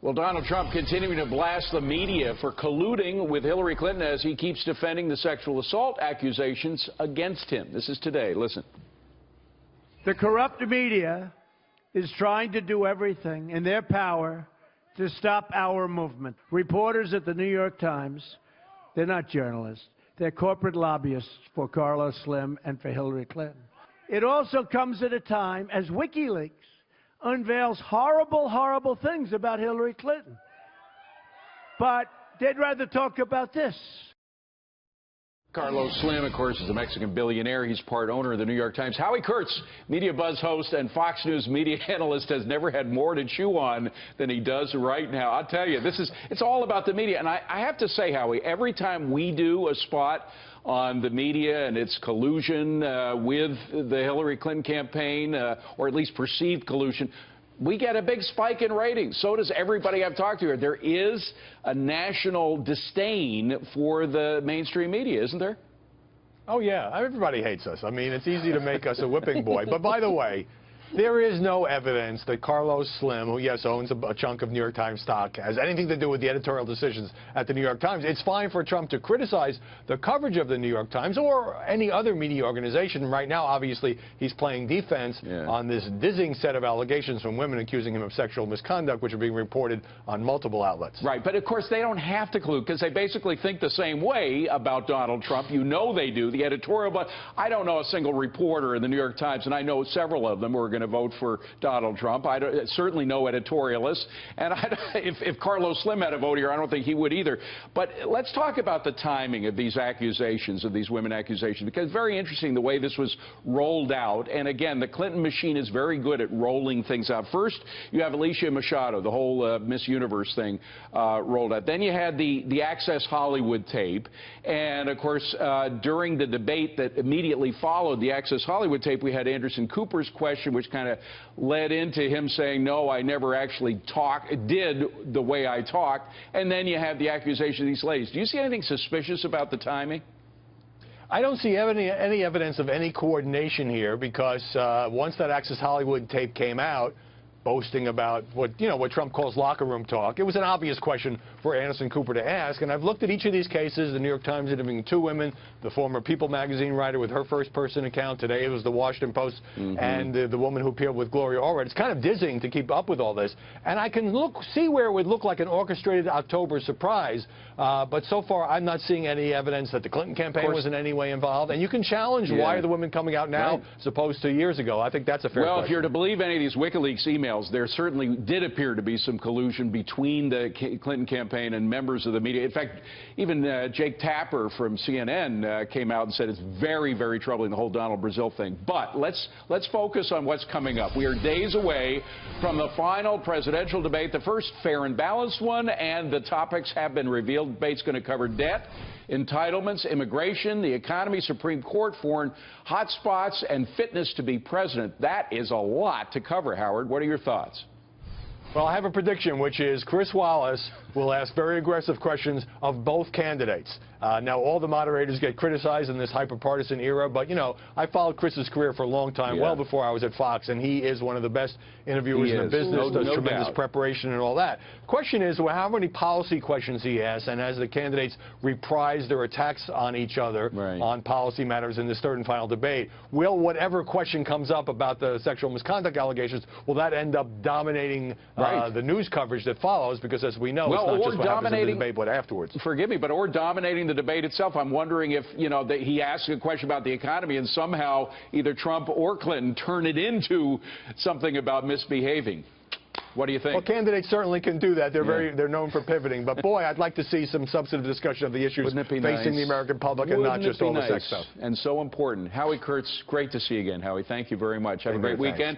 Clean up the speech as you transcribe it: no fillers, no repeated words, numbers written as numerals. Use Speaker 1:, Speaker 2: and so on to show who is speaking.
Speaker 1: Well, Donald Trump continuing to blast the media for colluding with Hillary Clinton as he keeps defending the sexual assault accusations against him. This is today. Listen.
Speaker 2: The corrupt media is trying to do everything in their power to stop our movement. Reporters at the New York Times, they're not journalists. They're corporate lobbyists for Carlos Slim and for Hillary Clinton. It also comes at a time as WikiLeaks unveils horrible, horrible things about Hillary Clinton. But they'd rather talk about this.
Speaker 1: Carlos Slim, of course, is a Mexican billionaire. He's part owner of the New York Times. Howie Kurtz, MediaBuzz host and Fox News media analyst, has never had more to chew on than he does right now. I'll tell you, it's all about the media. And I have to say, Howie, every time we do a spot on the media and its collusion with the Hillary Clinton campaign, or at least perceived collusion, we get a big spike in ratings. So does everybody I've talked to here. There is a national disdain for the mainstream media, isn't there?
Speaker 3: Oh, yeah. Everybody hates us. I mean, it's easy to make us a whipping boy. But by the way, there is no evidence that Carlos Slim, who, yes, owns a chunk of New York Times stock, has anything to do with the editorial decisions at the New York Times. It's fine for Trump to criticize the coverage of the New York Times or any other media organization. Right now, obviously, he's playing defense on this dizzying set of allegations from women accusing him of sexual misconduct, which are being reported on multiple outlets.
Speaker 1: Right, but of course, they don't have to collude because they basically think the same way about Donald Trump. You know they do. The editorial, but I don't know a single reporter in the New York Times, and I know several of them who are going to vote for Donald Trump. Certainly no editorialists. And if Carlos Slim had a vote here, I don't think he would either. But let's talk about the timing of these accusations, of these women accusations, because it's very interesting the way this was rolled out. And again, the Clinton machine is very good at rolling things out. First, you have Alicia Machado, the whole Miss Universe thing rolled out. Then you had the Access Hollywood tape. And, of course, during the debate that immediately followed the Access Hollywood tape, we had Anderson Cooper's question, which kind of led into him saying, no, I never actually did the way I talked. And then you have the accusation of these ladies. Do you see anything suspicious about the timing?
Speaker 3: I don't see any evidence of any coordination here because once that Access Hollywood tape came out, boasting about what Trump calls locker room talk, it was an obvious question for Anderson Cooper to ask. And I've looked at each of these cases, the New York Times interviewing two women, the former People magazine writer with her first-person account. Today it was the Washington Post and the woman who appeared with Gloria Allred. It's kind of dizzying to keep up with all this. And I can see where it would look like an orchestrated October surprise. But so far, I'm not seeing any evidence that the Clinton campaign was in any way involved. And you can challenge why are the women coming out now as opposed to years ago. I think that's a fair question.
Speaker 1: Well, if you're to believe any of these WikiLeaks emails, there certainly did appear to be some collusion between the Clinton campaign and members of the media. In fact, even Jake Tapper from CNN came out and said it's very, very troubling, the whole Donald Brazil thing. But let's focus on what's coming up. We are days away from the final presidential debate, the first fair and balanced one, and the topics have been revealed. The debate's going to cover debt, entitlements, immigration, the economy, Supreme Court, foreign hotspots, and fitness to be president. That is a lot to cover, Howard. What are your thoughts?
Speaker 3: Well, I have a prediction, which is Chris Wallace will ask very aggressive questions of both candidates. Now, all the moderators get criticized in this hyper-partisan era, but, I followed Chris's career for a long time, well before I was at Fox, and he is one of the best interviewers in the business, does tremendous preparation and all that. The question is, well, how many policy questions he asks, and as the candidates reprise their attacks on each other on policy matters in this third and final debate, will whatever question comes up about the sexual misconduct allegations, will that end up dominating the news coverage that follows? Because, as we know, it's not just what happens in the debate, but afterwards.
Speaker 1: Forgive me, but or dominating the debate itself. I'm wondering if, that he asks a question about the economy and somehow either Trump or Clinton turn it into something about misbehaving. What do you think?
Speaker 3: Well, candidates certainly can do that. They're known for pivoting. But, boy, I'd like to see some substantive discussion of the issues facing the American public and not just all the sex stuff.
Speaker 1: And so important. Howie Kurtz, great to see you again, Howie. Thank you very much. Have a great weekend.